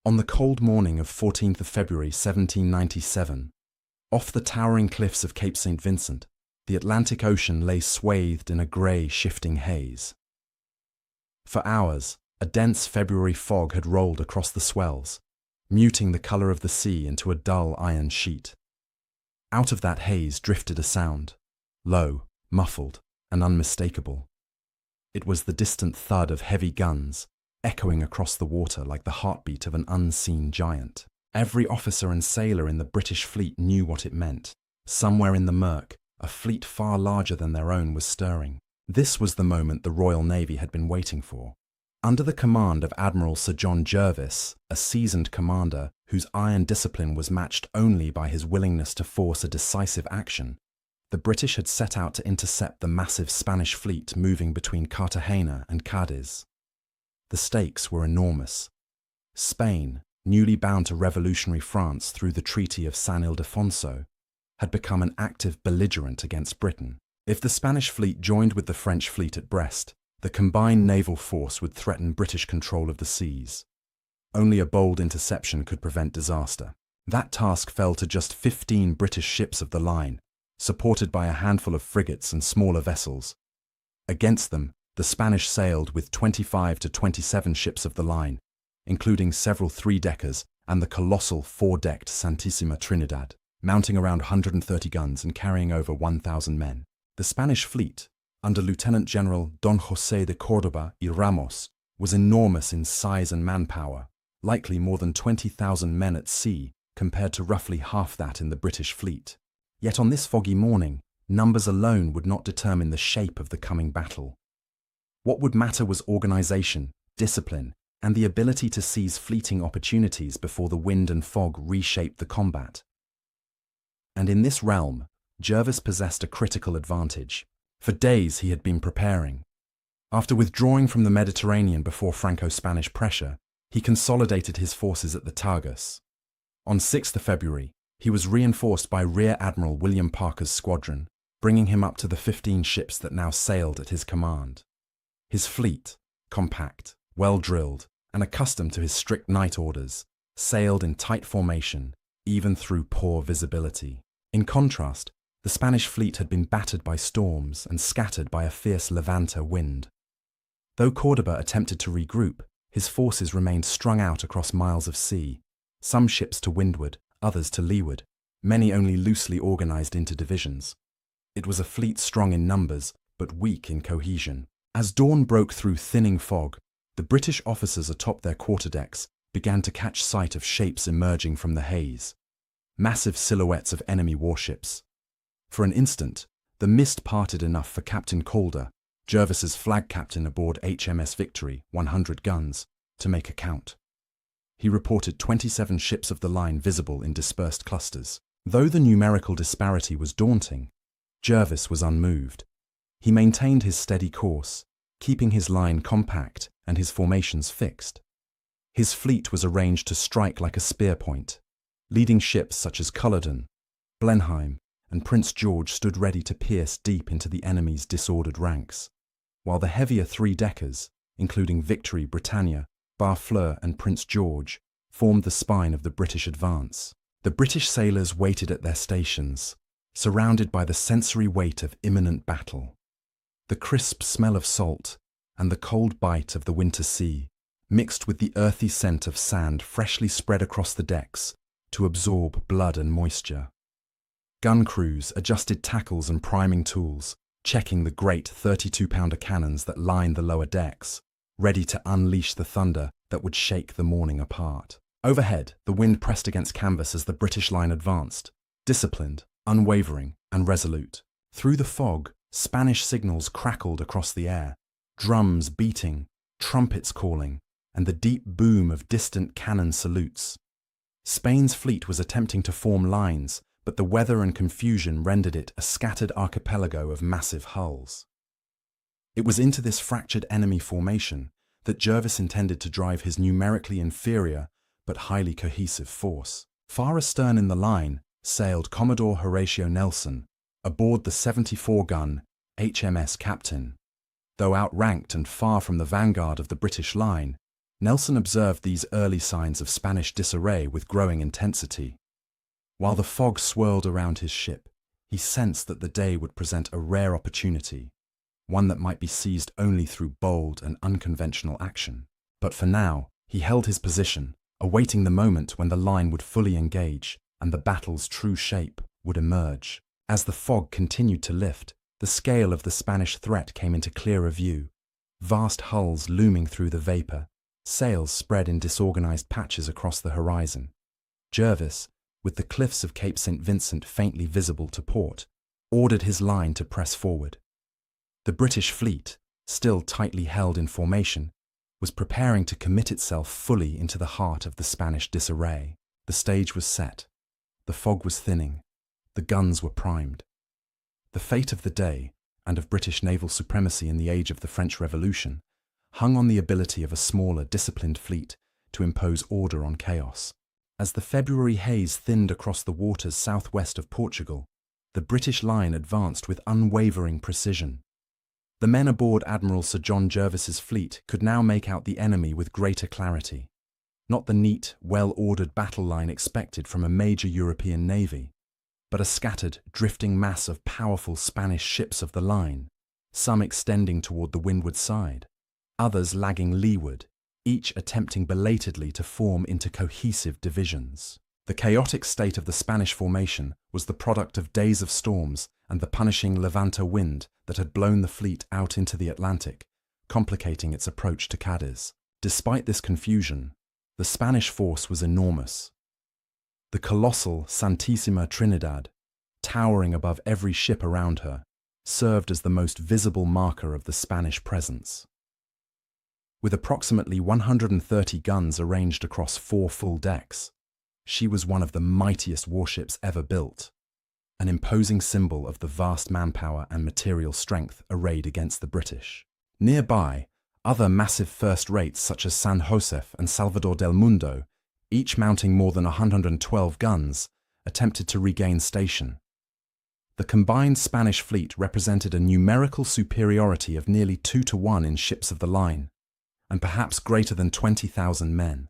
On the cold morning of 14th of February 1797, off the towering cliffs of Cape St. Vincent, the Atlantic Ocean lay swathed in a grey, shifting haze. For hours, a dense February fog had rolled across the swells, muting the colour of the sea into a dull iron sheet. Out of that haze drifted a sound, low, muffled, and unmistakable. It was the distant thud of heavy guns, echoing across the water like the heartbeat of an unseen giant. Every officer and sailor in the British fleet knew what it meant. Somewhere in the murk, a fleet far larger than their own was stirring. This was the moment the Royal Navy had been waiting for. Under the command of Admiral Sir John Jervis, a seasoned commander whose iron discipline was matched only by his willingness to force a decisive action, the British had set out to intercept the massive Spanish fleet moving between Cartagena and Cadiz. The stakes were enormous. Spain, newly bound to revolutionary France through the Treaty of San Ildefonso, had become an active belligerent against Britain. If the Spanish fleet joined with the French fleet at Brest, the combined naval force would threaten British control of the seas. Only a bold interception could prevent disaster. That task fell to just 15 British ships of the line, supported by a handful of frigates and smaller vessels. Against them, the Spanish sailed with 25 to 27 ships of the line, including several three-deckers and the colossal four-decked Santísima Trinidad, mounting around 130 guns and carrying over 1,000 men. The Spanish fleet, under Lieutenant General Don José de Córdoba y Ramos, was enormous in size and manpower, likely more than 20,000 men at sea compared to roughly half that in the British fleet. Yet on this foggy morning, numbers alone would not determine the shape of the coming battle. What would matter was organization, discipline, and the ability to seize fleeting opportunities before the wind and fog reshaped the combat. And in this realm, Jervis possessed a critical advantage. For days he had been preparing. After withdrawing from the Mediterranean before Franco-Spanish pressure, he consolidated his forces at the Tagus. On 6th of February, he was reinforced by Rear Admiral William Parker's squadron, bringing him up to the 15 ships that now sailed at his command. His fleet, compact, well-drilled, and accustomed to his strict night orders, sailed in tight formation, even through poor visibility. In contrast, the Spanish fleet had been battered by storms and scattered by a fierce Levanta wind. Though Córdoba attempted to regroup, his forces remained strung out across miles of sea, some ships to windward, others to leeward, many only loosely organized into divisions. It was a fleet strong in numbers, but weak in cohesion. As dawn broke through thinning fog, the British officers atop their quarterdecks began to catch sight of shapes emerging from the haze. Massive silhouettes of enemy warships. For an instant, the mist parted enough for Captain Calder, Jervis's flag captain aboard HMS Victory, 100 guns, to make a count. He reported 27 ships of the line visible in dispersed clusters. Though the numerical disparity was daunting, Jervis was unmoved. He maintained his steady course, keeping his line compact and his formations fixed. His fleet was arranged to strike like a spear point. Leading ships such as Culloden, Blenheim, and Prince George stood ready to pierce deep into the enemy's disordered ranks, while the heavier three-deckers, including Victory, Britannia, Barfleur and Prince George, formed the spine of the British advance. The British sailors waited at their stations, surrounded by the sensory weight of imminent battle. The crisp smell of salt and the cold bite of the winter sea, mixed with the earthy scent of sand freshly spread across the decks to absorb blood and moisture. Gun crews adjusted tackles and priming tools, checking the great 32-pounder cannons that lined the lower decks, ready to unleash the thunder that would shake the morning apart. Overhead, the wind pressed against canvas as the British line advanced, disciplined, unwavering, and resolute. Through the fog, Spanish signals crackled across the air, drums beating, trumpets calling, and the deep boom of distant cannon salutes. Spain's fleet was attempting to form lines, but the weather and confusion rendered it a scattered archipelago of massive hulls. It was into this fractured enemy formation that Jervis intended to drive his numerically inferior but highly cohesive force. Far astern in the line sailed Commodore Horatio Nelson, aboard the 74-gun HMS Captain. Though outranked and far from the vanguard of the British line, Nelson observed these early signs of Spanish disarray with growing intensity. While the fog swirled around his ship, he sensed that the day would present a rare opportunity, one that might be seized only through bold and unconventional action. But for now, he held his position, awaiting the moment when the line would fully engage and the battle's true shape would emerge. As the fog continued to lift, the scale of the Spanish threat came into clearer view. Vast hulls looming through the vapor, sails spread in disorganized patches across the horizon. Jervis, with the cliffs of Cape St. Vincent faintly visible to port, ordered his line to press forward. The British fleet, still tightly held in formation, was preparing to commit itself fully into the heart of the Spanish disarray. The stage was set. The fog was thinning. The guns were primed. The fate of the day, and of British naval supremacy in the age of the French Revolution, hung on the ability of a smaller, disciplined fleet to impose order on chaos. As the February haze thinned across the waters southwest of Portugal, the British line advanced with unwavering precision. The men aboard Admiral Sir John Jervis's fleet could now make out the enemy with greater clarity. Not the neat, well-ordered battle line expected from a major European navy, but a scattered, drifting mass of powerful Spanish ships of the line, some extending toward the windward side, others lagging leeward, each attempting belatedly to form into cohesive divisions. The chaotic state of the Spanish formation was the product of days of storms and the punishing Levanta wind that had blown the fleet out into the Atlantic, complicating its approach to Cadiz. Despite this confusion, the Spanish force was enormous. The colossal Santísima Trinidad, towering above every ship around her, served as the most visible marker of the Spanish presence. With approximately 130 guns arranged across 4 full decks, she was one of the mightiest warships ever built, an imposing symbol of the vast manpower and material strength arrayed against the British. Nearby, other massive first rates such as San Josef and Salvador del Mundo, each mounting more than 112 guns, attempted to regain station. The combined Spanish fleet represented a numerical superiority of nearly 2-to-1 in ships of the line, and perhaps greater than 20,000 men,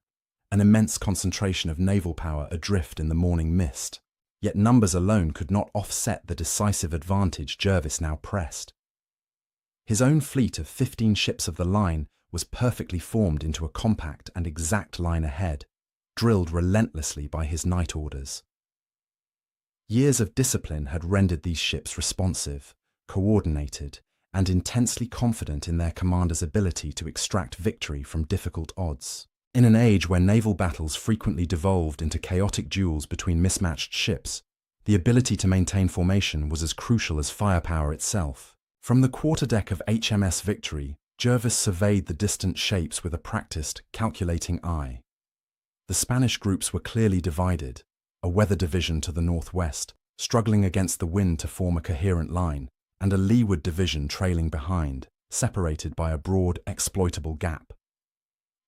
an immense concentration of naval power adrift in the morning mist. Yet numbers alone could not offset the decisive advantage Jervis now pressed. His own fleet of 15 ships of the line was perfectly formed into a compact and exact line ahead, drilled relentlessly by his night orders. Years of discipline had rendered these ships responsive, coordinated, and intensely confident in their commander's ability to extract victory from difficult odds. In an age where naval battles frequently devolved into chaotic duels between mismatched ships, the ability to maintain formation was as crucial as firepower itself. From the quarterdeck of HMS Victory, Jervis surveyed the distant shapes with a practiced, calculating eye. The Spanish groups were clearly divided, a weather division to the northwest, struggling against the wind to form a coherent line, and a leeward division trailing behind, separated by a broad, exploitable gap.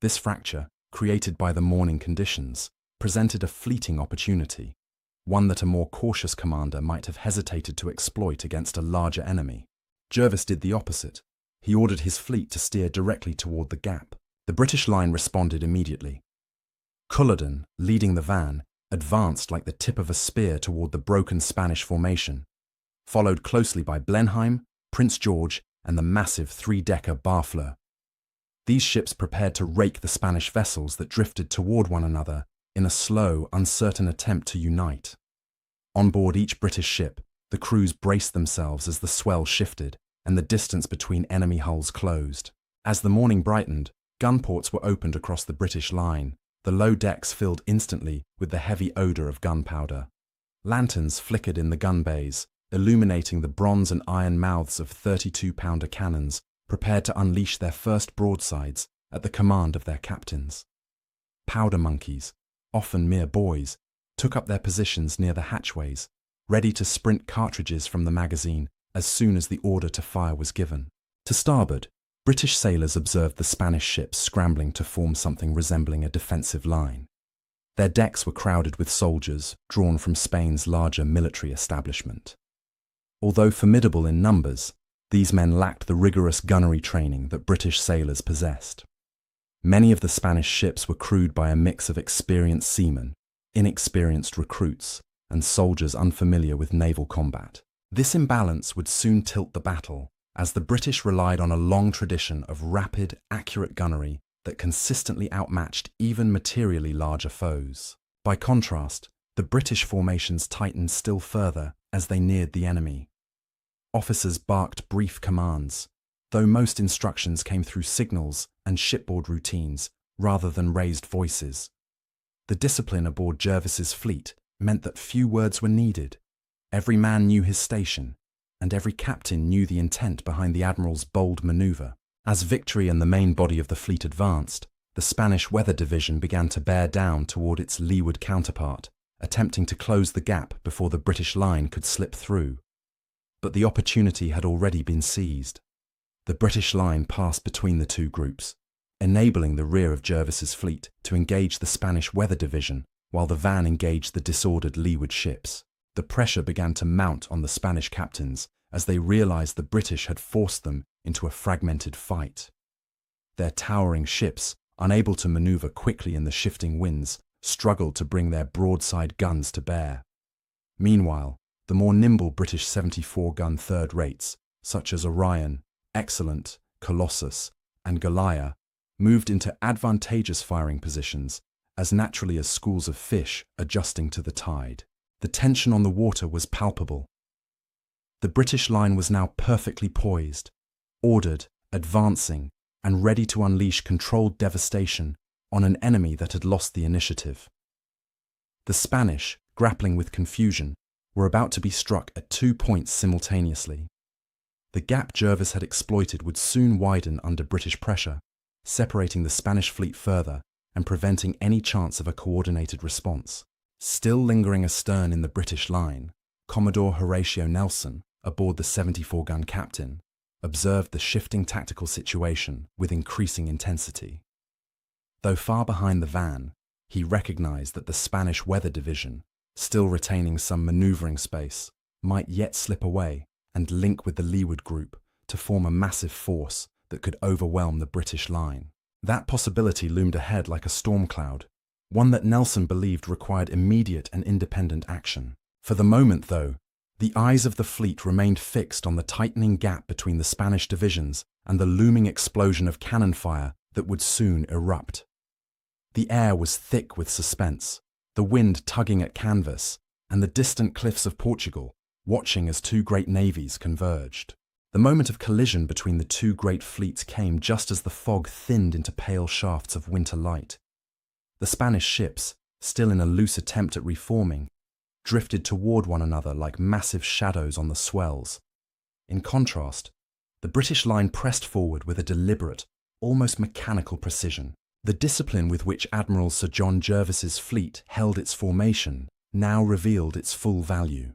This fracture, created by the morning conditions, presented a fleeting opportunity, one that a more cautious commander might have hesitated to exploit against a larger enemy. Jervis did the opposite. He ordered his fleet to steer directly toward the gap. The British line responded immediately. Culloden, leading the van, advanced like the tip of a spear toward the broken Spanish formation, followed closely by Blenheim, Prince George, and the massive 3-decker Barfleur. These ships prepared to rake the Spanish vessels that drifted toward one another in a slow, uncertain attempt to unite. On board each British ship, the crews braced themselves as the swell shifted and the distance between enemy hulls closed. As the morning brightened, gun ports were opened across the British line, the low decks filled instantly with the heavy odour of gunpowder. Lanterns flickered in the gun bays, illuminating the bronze and iron mouths of 32-pounder cannons prepared to unleash their first broadsides at the command of their captains. Powder monkeys, often mere boys, took up their positions near the hatchways, ready to sprint cartridges from the magazine as soon as the order to fire was given. To starboard, British sailors observed the Spanish ships scrambling to form something resembling a defensive line. Their decks were crowded with soldiers drawn from Spain's larger military establishment. Although formidable in numbers, these men lacked the rigorous gunnery training that British sailors possessed. Many of the Spanish ships were crewed by a mix of experienced seamen, inexperienced recruits, and soldiers unfamiliar with naval combat. This imbalance would soon tilt the battle, as the British relied on a long tradition of rapid, accurate gunnery that consistently outmatched even materially larger foes. By contrast, the British formations tightened still further as they neared the enemy. Officers barked brief commands, though most instructions came through signals and shipboard routines rather than raised voices. The discipline aboard Jervis's fleet meant that few words were needed. Every man knew his station, and every captain knew the intent behind the admiral's bold maneuver. As victory and the main body of the fleet advanced, the Spanish Weather Division began to bear down toward its leeward counterpart, attempting to close the gap before the British line could slip through. But the opportunity had already been seized. The British line passed between the two groups, enabling the rear of Jervis's fleet to engage the Spanish Weather Division while the van engaged the disordered leeward ships. The pressure began to mount on the Spanish captains as they realized the British had forced them into a fragmented fight. Their towering ships, unable to maneuver quickly in the shifting winds, struggled to bring their broadside guns to bear. Meanwhile, the more nimble British 74-gun third rates, such as Orion, Excellent, Colossus, and Goliah, moved into advantageous firing positions, as naturally as schools of fish adjusting to the tide. The tension on the water was palpable. The British line was now perfectly poised, ordered, advancing, and ready to unleash controlled devastation on an enemy that had lost the initiative. The Spanish, grappling with confusion, were about to be struck at 2 points simultaneously. The gap Jervis had exploited would soon widen under British pressure, separating the Spanish fleet further and preventing any chance of a coordinated response. Still lingering astern in the British line, Commodore Horatio Nelson, aboard the 74-gun Captain, observed the shifting tactical situation with increasing intensity. Though far behind the van, he recognized that the Spanish Weather Division, still retaining some maneuvering space, might yet slip away and link with the leeward group to form a massive force that could overwhelm the British line. That possibility loomed ahead like a storm cloud, one that Nelson believed required immediate and independent action. For the moment, though, the eyes of the fleet remained fixed on the tightening gap between the Spanish divisions and the looming explosion of cannon fire that would soon erupt. The air was thick with suspense, the wind tugging at canvas, and the distant cliffs of Portugal watching as two great navies converged. The moment of collision between the two great fleets came just as the fog thinned into pale shafts of winter light. The Spanish ships, still in a loose attempt at reforming, drifted toward one another like massive shadows on the swells. In contrast, the British line pressed forward with a deliberate, almost mechanical precision. The discipline with which Admiral Sir John Jervis's fleet held its formation now revealed its full value.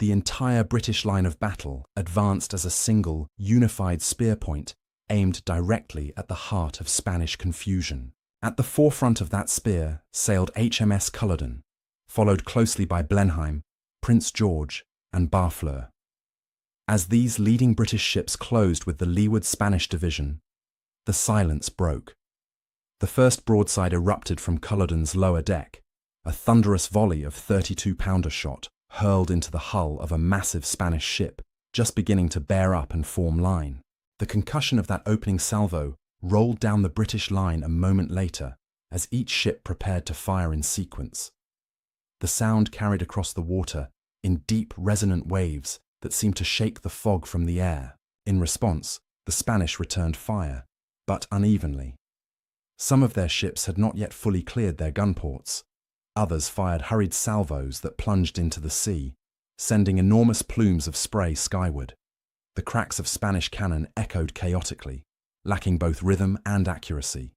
The entire British line of battle advanced as a single, unified spear point aimed directly at the heart of Spanish confusion. At the forefront of that spear sailed HMS Culloden, followed closely by Blenheim, Prince George, and Barfleur. As these leading British ships closed with the leeward Spanish division, the silence broke. The first broadside erupted from Culloden's lower deck, a thunderous volley of 32-pounder shot hurled into the hull of a massive Spanish ship just beginning to bear up and form line. The concussion of that opening salvo rolled down the British line a moment later as each ship prepared to fire in sequence. The sound carried across the water in deep, resonant waves that seemed to shake the fog from the air. In response, the Spanish returned fire, but unevenly. Some of their ships had not yet fully cleared their gun ports. Others fired hurried salvos that plunged into the sea, sending enormous plumes of spray skyward. The cracks of Spanish cannon echoed chaotically, lacking both rhythm and accuracy.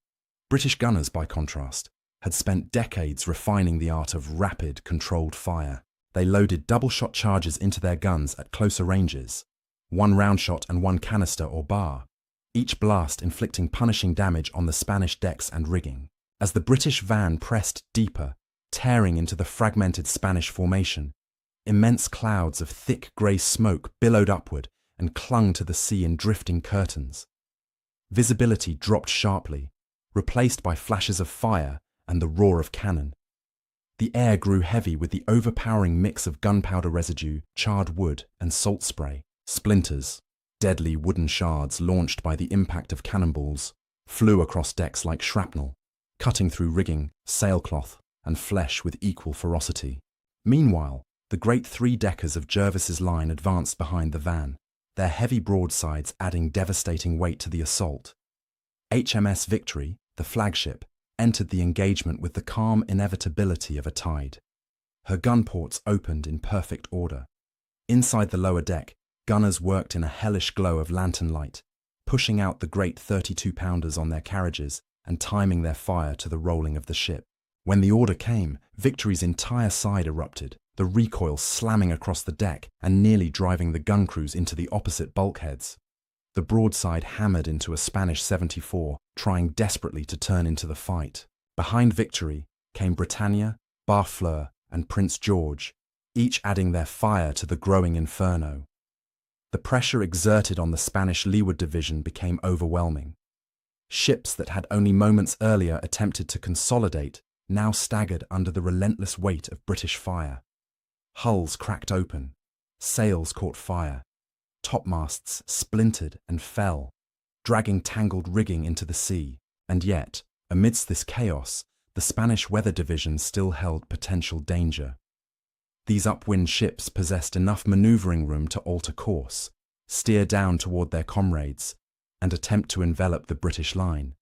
British gunners, by contrast, had spent decades refining the art of rapid, controlled fire. They loaded double-shot charges into their guns at closer ranges, one round shot and one canister or bar, each blast inflicting punishing damage on the Spanish decks and rigging. As the British van pressed deeper, tearing into the fragmented Spanish formation, immense clouds of thick grey smoke billowed upward and clung to the sea in drifting curtains. Visibility dropped sharply, replaced by flashes of fire and the roar of cannon. The air grew heavy with the overpowering mix of gunpowder residue, charred wood, and salt spray. Splinters, deadly wooden shards launched by the impact of cannonballs, flew across decks like shrapnel, cutting through rigging, sailcloth, and flesh with equal ferocity. Meanwhile, the great three-deckers of Jervis's line advanced behind the van, their heavy broadsides adding devastating weight to the assault. HMS Victory, the flagship, entered the engagement with the calm inevitability of a tide. Her gun ports opened in perfect order. Inside the lower deck, gunners worked in a hellish glow of lantern light, pushing out the great 32-pounders on their carriages and timing their fire to the rolling of the ship. When the order came, Victory's entire side erupted, the recoil slamming across the deck and nearly driving the gun crews into the opposite bulkheads. The broadside hammered into a Spanish 74, trying desperately to turn into the fight. Behind Victory came Britannia, Barfleur, and Prince George, each adding their fire to the growing inferno. The pressure exerted on the Spanish Leeward Division became overwhelming. Ships that had only moments earlier attempted to consolidate now staggered under the relentless weight of British fire. Hulls cracked open, sails caught fire, topmasts splintered and fell, dragging tangled rigging into the sea. And yet, amidst this chaos, the Spanish Weather Division still held potential danger. These upwind ships possessed enough maneuvering room to alter course, steer down toward their comrades, and attempt to envelop the British line.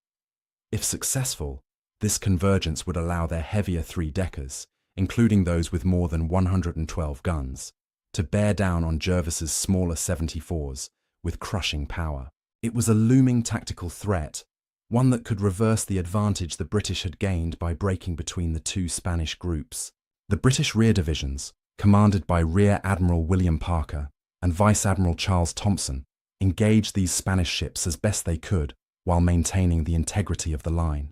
If successful, this convergence would allow their heavier three-deckers, including those with more than 112 guns, to bear down on Jervis's smaller 74s with crushing power. It was a looming tactical threat, one that could reverse the advantage the British had gained by breaking between the two Spanish groups. The British rear divisions, commanded by Rear Admiral William Parker and Vice Admiral Charles Thompson, engaged these Spanish ships as best they could while maintaining the integrity of the line.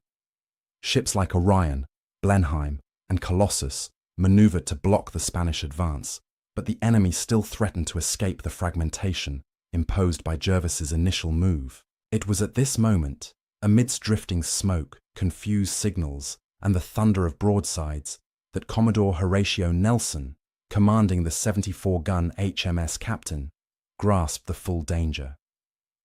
Ships like Orion, Blenheim, and Colossus maneuvered to block the Spanish advance, but the enemy still threatened to escape the fragmentation imposed by Jervis's initial move. It was at this moment, amidst drifting smoke, confused signals, and the thunder of broadsides, that Commodore Horatio Nelson, commanding the 74-gun HMS Captain, grasped the full danger.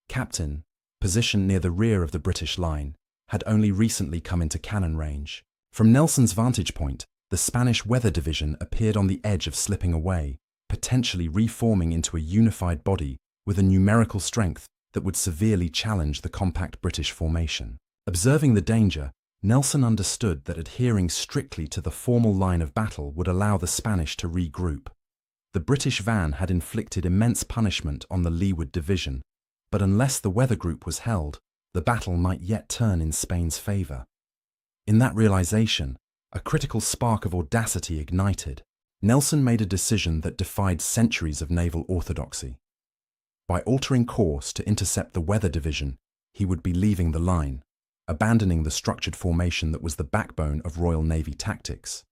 Captain, positioned near the rear of the British line, had only recently come into cannon range. From Nelson's vantage point, the Spanish Weather Division appeared on the edge of slipping away, potentially reforming into a unified body with a numerical strength that would severely challenge the compact British formation. Observing the danger, Nelson understood that adhering strictly to the formal line of battle would allow the Spanish to regroup. The British van had inflicted immense punishment on the Leeward Division, but unless the weather group was held, the battle might yet turn in Spain's favour. In that realization, a critical spark of audacity ignited. Nelson made a decision that defied centuries of naval orthodoxy. By altering course to intercept the Weather Division, he would be leaving the line, abandoning the structured formation that was the backbone of Royal Navy tactics.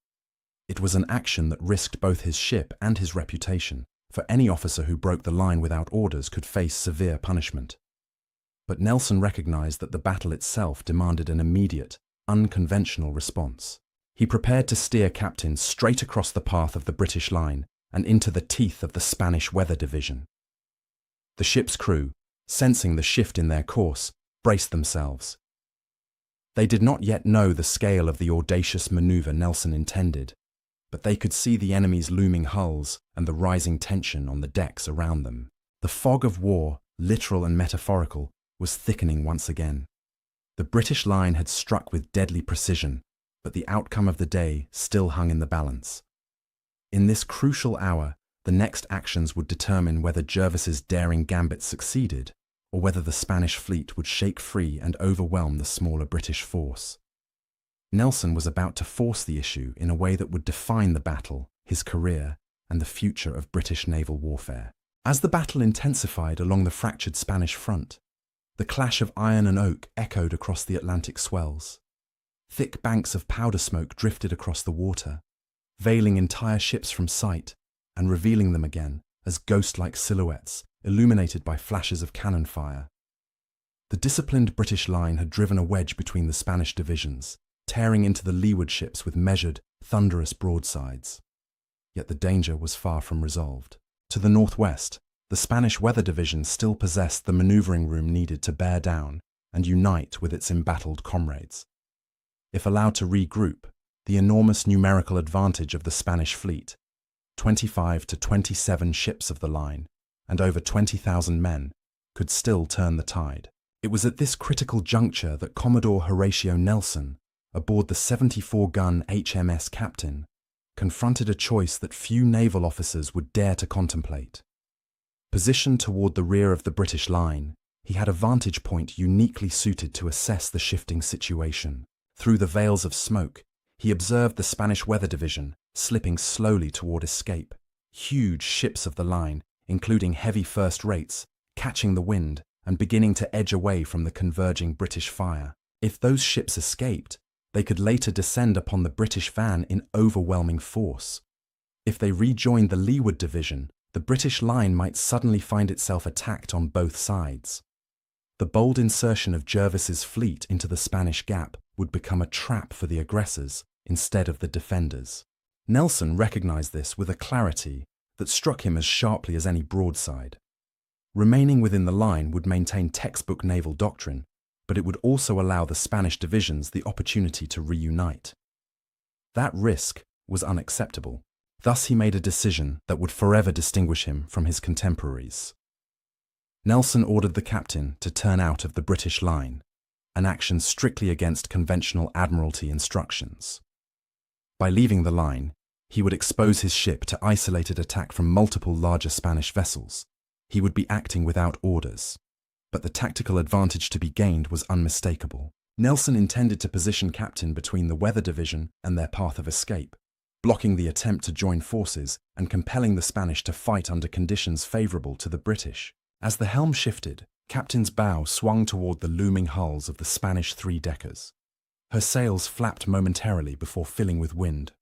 It was an action that risked both his ship and his reputation, for any officer who broke the line without orders could face severe punishment. But Nelson recognized that the battle itself demanded an immediate, unconventional response. He prepared to steer Captain straight across the path of the British line and into the teeth of the Spanish Weather Division. The ship's crew, sensing the shift in their course, braced themselves. They did not yet know the scale of the audacious maneuver Nelson intended, but they could see the enemy's looming hulls and the rising tension on the decks around them. The fog of war, literal and metaphorical, was thickening once again. The British line had struck with deadly precision, but the outcome of the day still hung in the balance. In this crucial hour, the next actions would determine whether Jervis's daring gambit succeeded, or whether the Spanish fleet would shake free and overwhelm the smaller British force. Nelson was about to force the issue in a way that would define the battle, his career, and the future of British naval warfare. As the battle intensified along the fractured Spanish front, the clash of iron and oak echoed across the Atlantic swells. Thick banks of powder smoke drifted across the water, veiling entire ships from sight and revealing them again as ghost-like silhouettes illuminated by flashes of cannon fire. The disciplined British line had driven a wedge between the Spanish divisions, tearing into the leeward ships with measured, thunderous broadsides. Yet the danger was far from resolved. To the northwest, the Spanish weather division still possessed the maneuvering room needed to bear down and unite with its embattled comrades. If allowed to regroup, the enormous numerical advantage of the Spanish fleet, 25 to 27 ships of the line, and over 20,000 men, could still turn the tide. It was at this critical juncture that Commodore Horatio Nelson, aboard the 74-gun HMS Captain, confronted a choice that few naval officers would dare to contemplate. Positioned toward the rear of the British line, he had a vantage point uniquely suited to assess the shifting situation. Through the veils of smoke, he observed the Spanish weather division slipping slowly toward escape. Huge ships of the line, including heavy first rates, catching the wind and beginning to edge away from the converging British fire. If those ships escaped, they could later descend upon the British van in overwhelming force. If they rejoined the leeward division, the British line might suddenly find itself attacked on both sides. The bold insertion of Jervis's fleet into the Spanish Gap would become a trap for the aggressors instead of the defenders. Nelson recognized this with a clarity that struck him as sharply as any broadside. Remaining within the line would maintain textbook naval doctrine, but it would also allow the Spanish divisions the opportunity to reunite. That risk was unacceptable. Thus he made a decision that would forever distinguish him from his contemporaries. Nelson ordered the captain to turn out of the British line, an action strictly against conventional admiralty instructions. By leaving the line, he would expose his ship to isolated attack from multiple larger Spanish vessels. He would be acting without orders, but the tactical advantage to be gained was unmistakable. Nelson intended to position Captain between the weather division and their path of escape, blocking the attempt to join forces and compelling the Spanish to fight under conditions favorable to the British. As the helm shifted, Captain's bow swung toward the looming hulls of the Spanish three-deckers. Her sails flapped momentarily before filling with wind.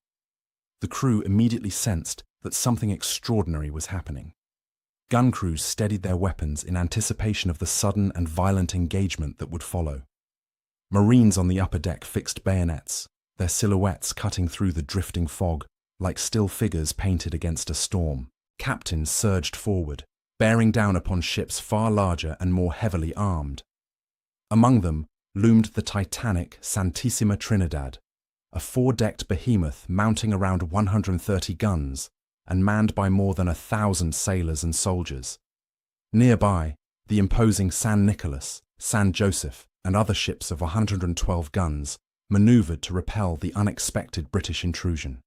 The crew immediately sensed that something extraordinary was happening. Gun crews steadied their weapons in anticipation of the sudden and violent engagement that would follow. Marines on the upper deck fixed bayonets, their silhouettes cutting through the drifting fog like still figures painted against a storm. Captains surged forward, bearing down upon ships far larger and more heavily armed. Among them loomed the titanic Santissima Trinidad, a four-decked behemoth mounting around 130 guns and manned by more than 1,000 sailors and soldiers. Nearby, the imposing San Nicolas, San Joseph, and other ships of 112 guns maneuvered to repel the unexpected British intrusion.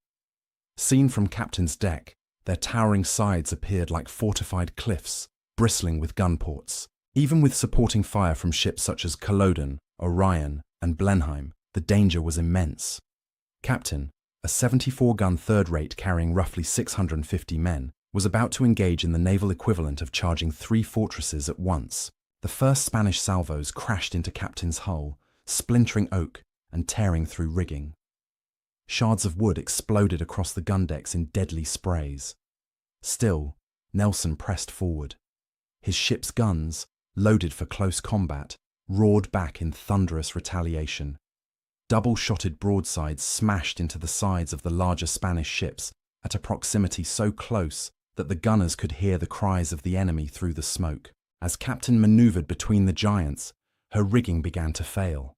Seen from Captain's deck, their towering sides appeared like fortified cliffs, bristling with gun ports. Even with supporting fire from ships such as Culloden, Orion, and Blenheim, the danger was immense. Captain, a 74-gun third-rate carrying roughly 650 men, was about to engage in the naval equivalent of charging 3 fortresses at once. The first Spanish salvos crashed into Captain's hull, splintering oak and tearing through rigging. Shards of wood exploded across the gun decks in deadly sprays. Still, Nelson pressed forward. His ship's guns, loaded for close combat, roared back in thunderous retaliation. Double-shotted broadsides smashed into the sides of the larger Spanish ships at a proximity so close that the gunners could hear the cries of the enemy through the smoke. As Captain maneuvered between the giants, her rigging began to fail.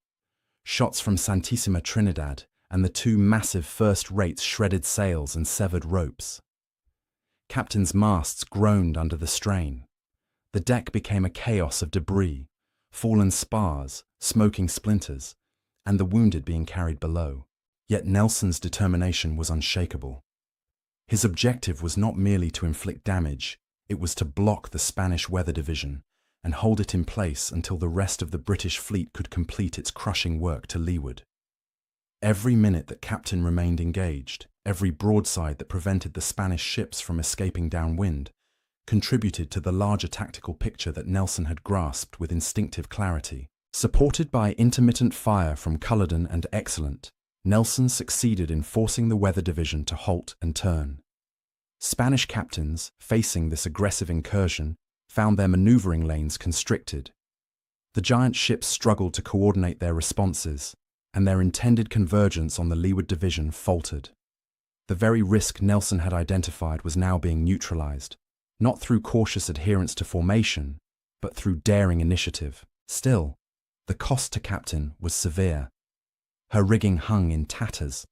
Shots from Santissima Trinidad and the 2 massive first rates shredded sails and severed ropes. Captain's masts groaned under the strain. The deck became a chaos of debris, fallen spars, smoking splinters, and the wounded being carried below. Yet Nelson's determination was unshakable. His objective was not merely to inflict damage, it was to block the Spanish weather division and hold it in place until the rest of the British fleet could complete its crushing work to leeward. Every minute that Captain remained engaged, every broadside that prevented the Spanish ships from escaping downwind, contributed to the larger tactical picture that Nelson had grasped with instinctive clarity. Supported by intermittent fire from Culloden and Excellent, Nelson succeeded in forcing the weather division to halt and turn. Spanish captains, facing this aggressive incursion, found their maneuvering lanes constricted. The giant ships struggled to coordinate their responses, and their intended convergence on the leeward division faltered. The very risk Nelson had identified was now being neutralized, not through cautious adherence to formation, but through daring initiative. Still, the cost to Captain was severe. Her rigging hung in tatters.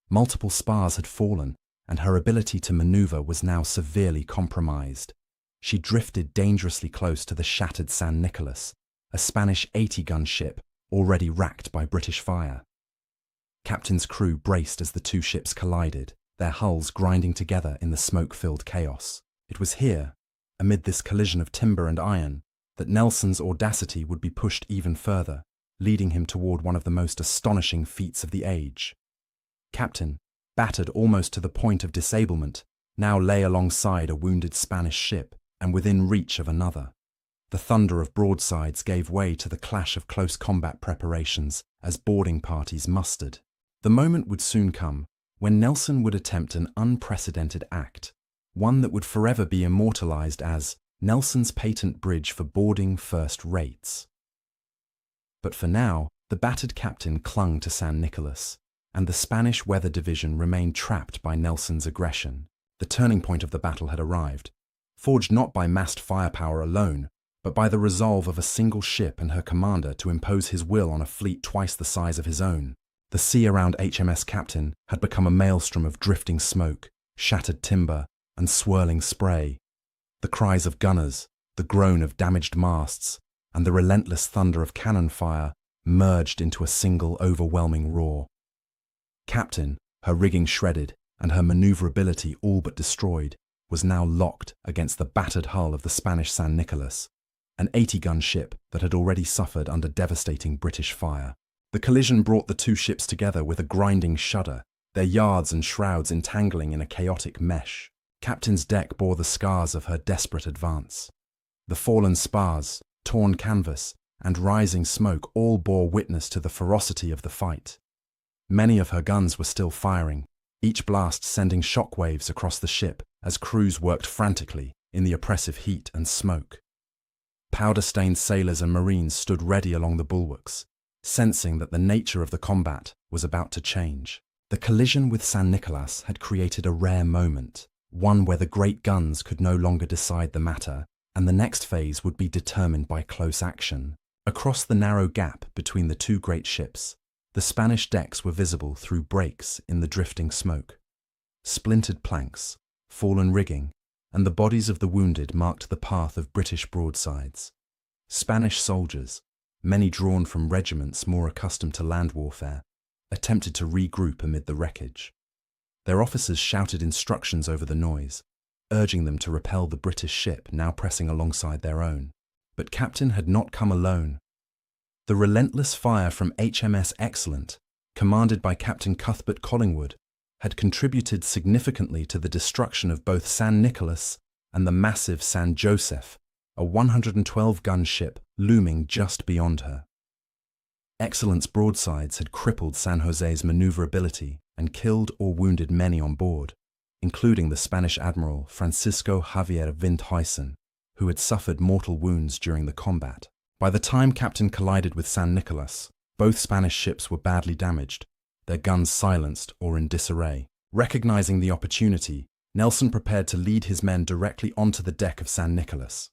Multiple spars had fallen, and her ability to maneuver was now severely compromised. She drifted dangerously close to the shattered San Nicolas, a Spanish 80-gun ship already racked by British fire. Captain's crew braced as the two ships collided, their hulls grinding together in the smoke-filled chaos. It was here, amid this collision of timber and iron, that Nelson's audacity would be pushed even further, leading him toward one of the most astonishing feats of the age. Captain, battered almost to the point of disablement, now lay alongside a wounded Spanish ship and within reach of another. The thunder of broadsides gave way to the clash of close combat preparations as boarding parties mustered. The moment would soon come when Nelson would attempt an unprecedented act, one that would forever be immortalized as Nelson's patent bridge for boarding first rates. But for now, the battered captain clung to San Nicolas, and the Spanish Weather Division remained trapped by Nelson's aggression. The turning point of the battle had arrived, forged not by massed firepower alone, but by the resolve of a single ship and her commander to impose his will on a fleet twice the size of his own. The sea around HMS Captain had become a maelstrom of drifting smoke, shattered timber, and swirling spray. The cries of gunners, the groan of damaged masts, and the relentless thunder of cannon fire merged into a single overwhelming roar. Captain, her rigging shredded and her maneuverability all but destroyed, was now locked against the battered hull of the Spanish San Nicolas, an 80-gun ship that had already suffered under devastating British fire. The collision brought the two ships together with a grinding shudder, their yards and shrouds entangling in a chaotic mesh. Captain's deck bore the scars of her desperate advance. The fallen spars, torn canvas, and rising smoke all bore witness to the ferocity of the fight. Many of her guns were still firing, each blast sending shockwaves across the ship as crews worked frantically in the oppressive heat and smoke. Powder-stained sailors and marines stood ready along the bulwarks, sensing that the nature of the combat was about to change. The collision with San Nicolas had created a rare moment, one where the great guns could no longer decide the matter, and the next phase would be determined by close action. Across the narrow gap between the two great ships, the Spanish decks were visible through breaks in the drifting smoke. Splintered planks, fallen rigging, and the bodies of the wounded marked the path of British broadsides. Spanish soldiers, many drawn from regiments more accustomed to land warfare, attempted to regroup amid the wreckage. Their officers shouted instructions over the noise, urging them to repel the British ship now pressing alongside their own. But Captain had not come alone. The relentless fire from HMS Excellent, commanded by Captain Cuthbert Collingwood, had contributed significantly to the destruction of both San Nicolas and the massive San Joseph, a 112-gun ship looming just beyond her. Excellent's broadsides had crippled San Jose's maneuverability and killed or wounded many on board, including the Spanish Admiral Francisco Javier Windhuisen, who had suffered mortal wounds during the combat. By the time Captain collided with San Nicolas, both Spanish ships were badly damaged, their guns silenced or in disarray. Recognizing the opportunity, Nelson prepared to lead his men directly onto the deck of San Nicolas.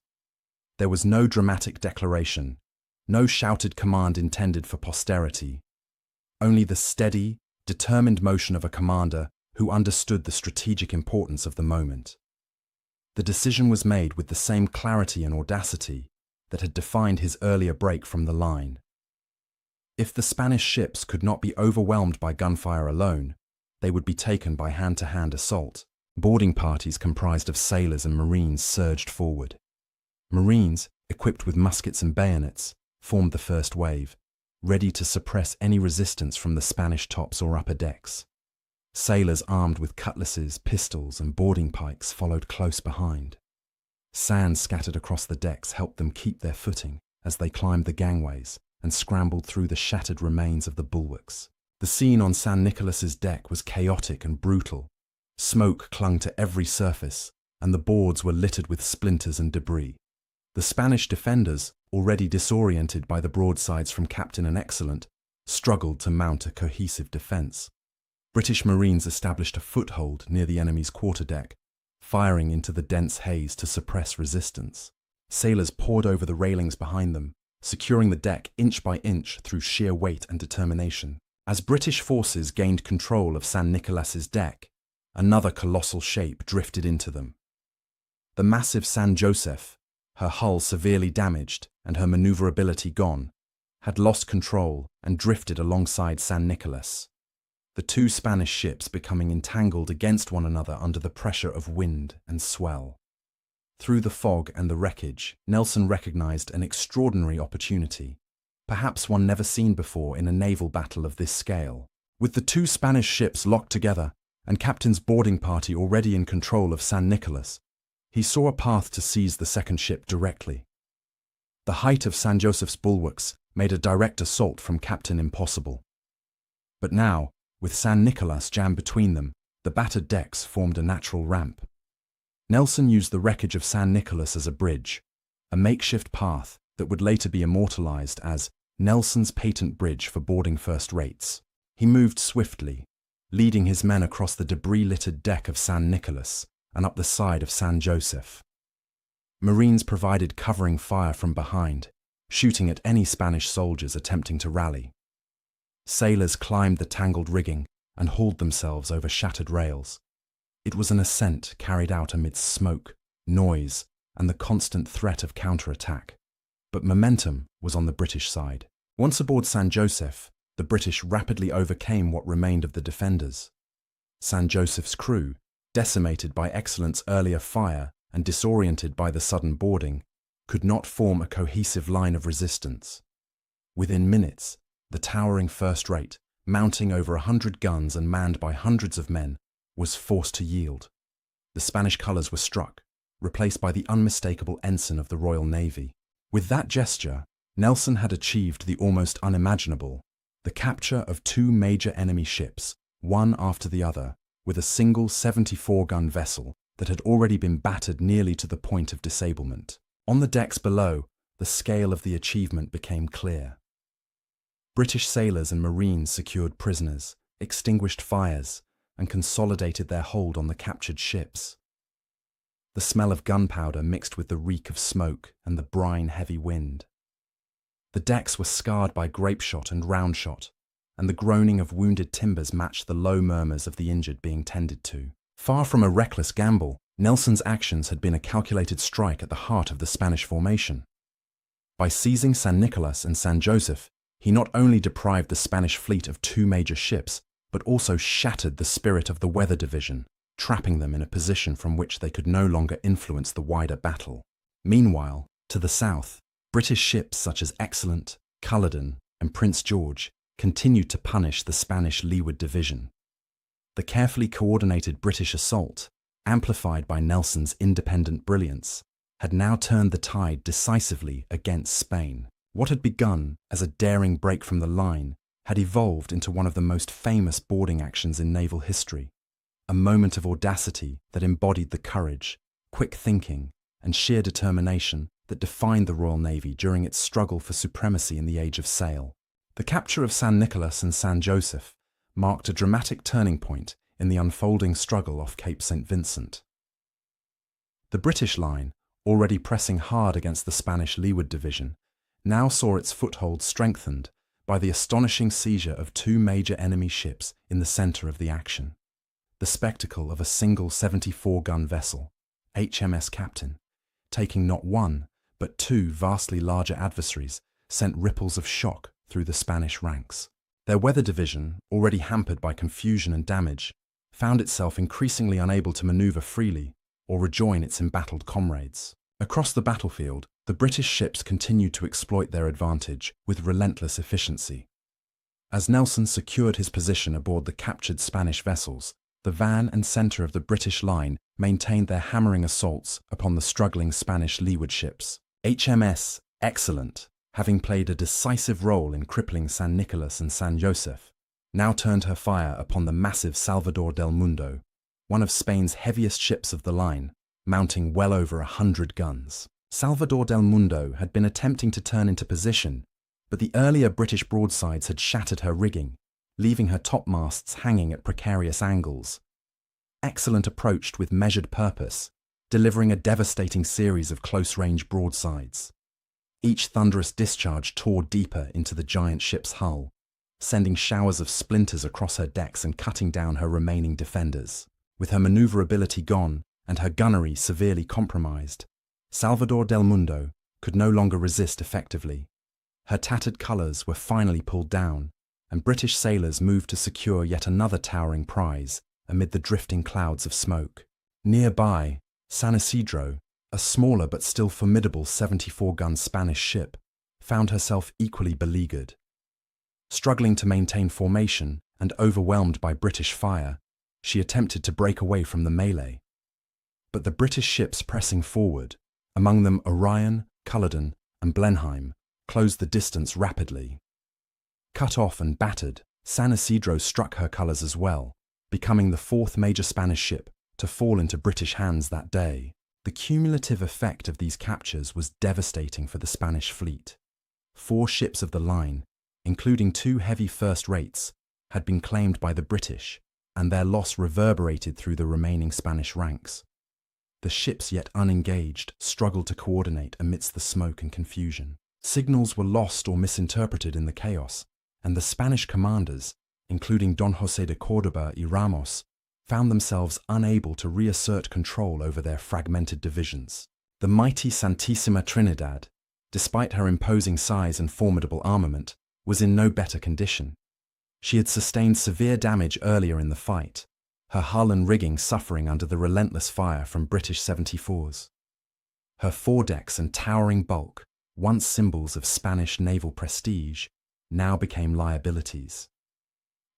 There was no dramatic declaration, no shouted command intended for posterity, only the steady, determined motion of a commander who understood the strategic importance of the moment. The decision was made with the same clarity and audacity that had defined his earlier break from the line. If the Spanish ships could not be overwhelmed by gunfire alone, they would be taken by hand-to-hand assault. Boarding parties comprised of sailors and marines surged forward. Marines, equipped with muskets and bayonets, formed the first wave, ready to suppress any resistance from the Spanish tops or upper decks. Sailors armed with cutlasses, pistols, and boarding pikes followed close behind. Sand scattered across the decks helped them keep their footing as they climbed the gangways and scrambled through the shattered remains of the bulwarks. The scene on San Nicolas's deck was chaotic and brutal. Smoke clung to every surface, and the boards were littered with splinters and debris. The Spanish defenders, already disoriented by the broadsides from Captain and Excellent, struggled to mount a cohesive defense. British Marines established a foothold near the enemy's quarterdeck, firing into the dense haze to suppress resistance. Sailors poured over the railings behind them, securing the deck inch by inch through sheer weight and determination. As British forces gained control of San Nicolas's deck, another colossal shape drifted into them. The massive San Josef, her hull severely damaged and her maneuverability gone, had lost control and drifted alongside San Nicolas, the two Spanish ships becoming entangled against one another under the pressure of wind and swell. Through the fog and the wreckage, Nelson recognized an extraordinary opportunity, perhaps one never seen before in a naval battle of this scale. With the two Spanish ships locked together and Captain's boarding party already in control of San Nicolas, he saw a path to seize the second ship directly. The height of San Josef's bulwarks made a direct assault from Captain impossible. But now, with San Nicolas jammed between them, the battered decks formed a natural ramp. Nelson used the wreckage of San Nicolas as a bridge, a makeshift path that would later be immortalized as Nelson's patent bridge for boarding first rates. He moved swiftly, leading his men across the debris-littered deck of San Nicolas and up the side of San Josef. Marines provided covering fire from behind, shooting at any Spanish soldiers attempting to rally. Sailors climbed the tangled rigging and hauled themselves over shattered rails. It was an ascent carried out amidst smoke, noise, and the constant threat of counterattack. But momentum was on the British side. Once aboard San Josef, the British rapidly overcame what remained of the defenders. San Josef's crew, decimated by Excellent's earlier fire and disoriented by the sudden boarding, could not form a cohesive line of resistance. Within minutes, the towering first rate, mounting over 100 guns and manned by hundreds of men, was forced to yield. The Spanish colours were struck, replaced by the unmistakable ensign of the Royal Navy. With that gesture, Nelson had achieved the almost unimaginable, the capture of two major enemy ships, one after the other, with a single 74-gun vessel that had already been battered nearly to the point of disablement. On the decks below, the scale of the achievement became clear. British sailors and Marines secured prisoners, extinguished fires, and consolidated their hold on the captured ships. The smell of gunpowder mixed with the reek of smoke and the brine-heavy wind. The decks were scarred by grape-shot and round-shot, and the groaning of wounded timbers matched the low murmurs of the injured being tended to. Far from a reckless gamble, Nelson's actions had been a calculated strike at the heart of the Spanish formation. By seizing San Nicolas and San Josef, he not only deprived the Spanish fleet of two major ships, but also shattered the spirit of the weather division, trapping them in a position from which they could no longer influence the wider battle. Meanwhile, to the south, British ships such as Excellent, Culloden, and Prince George continued to punish the Spanish leeward division. The carefully coordinated British assault, amplified by Nelson's independent brilliance, had now turned the tide decisively against Spain. What had begun as a daring break from the line had evolved into one of the most famous boarding actions in naval history, a moment of audacity that embodied the courage, quick thinking, and sheer determination that defined the Royal Navy during its struggle for supremacy in the Age of Sail. The capture of San Nicolas and San Josef marked a dramatic turning point in the unfolding struggle off Cape St. Vincent. The British line, already pressing hard against the Spanish leeward division, now saw its foothold strengthened by the astonishing seizure of two major enemy ships in the centre of the action. The spectacle of a single 74-gun vessel, HMS Captain, taking not one, but two vastly larger adversaries, sent ripples of shock through the Spanish ranks. Their weather division, already hampered by confusion and damage, found itself increasingly unable to manoeuvre freely or rejoin its embattled comrades. Across the battlefield, the British ships continued to exploit their advantage with relentless efficiency. As Nelson secured his position aboard the captured Spanish vessels, the van and centre of the British line maintained their hammering assaults upon the struggling Spanish leeward ships. HMS Excellent, having played a decisive role in crippling San Nicolas and San Josef, now turned her fire upon the massive Salvador del Mundo, one of Spain's heaviest ships of the line, mounting well over 100 guns. Salvador del Mundo had been attempting to turn into position, but the earlier British broadsides had shattered her rigging, leaving her topmasts hanging at precarious angles. Excellent approached with measured purpose, delivering a devastating series of close-range broadsides. Each thunderous discharge tore deeper into the giant ship's hull, sending showers of splinters across her decks and cutting down her remaining defenders. With her maneuverability gone and her gunnery severely compromised, Salvador del Mundo could no longer resist effectively. Her tattered colours were finally pulled down, and British sailors moved to secure yet another towering prize amid the drifting clouds of smoke. Nearby, San Isidro, a smaller but still formidable 74-gun Spanish ship, found herself equally beleaguered. Struggling to maintain formation and overwhelmed by British fire, she attempted to break away from the melee. But the British ships pressing forward, among them Orion, Culloden, and Blenheim, closed the distance rapidly. Cut off and battered, San Isidro struck her colours as well, becoming the fourth major Spanish ship to fall into British hands that day. The cumulative effect of these captures was devastating for the Spanish fleet. 4 ships of the line, including 2 heavy first-rates, had been claimed by the British, and their loss reverberated through the remaining Spanish ranks. The ships yet unengaged struggled to coordinate amidst the smoke and confusion. Signals were lost or misinterpreted in the chaos, and the Spanish commanders, including Don José de Córdoba y Ramos, found themselves unable to reassert control over their fragmented divisions. The mighty Santísima Trinidad, despite her imposing size and formidable armament, was in no better condition. She had sustained severe damage earlier in the fight, her hull and rigging suffering under the relentless fire from British 74s. Her foredecks and towering bulk, once symbols of Spanish naval prestige, now became liabilities.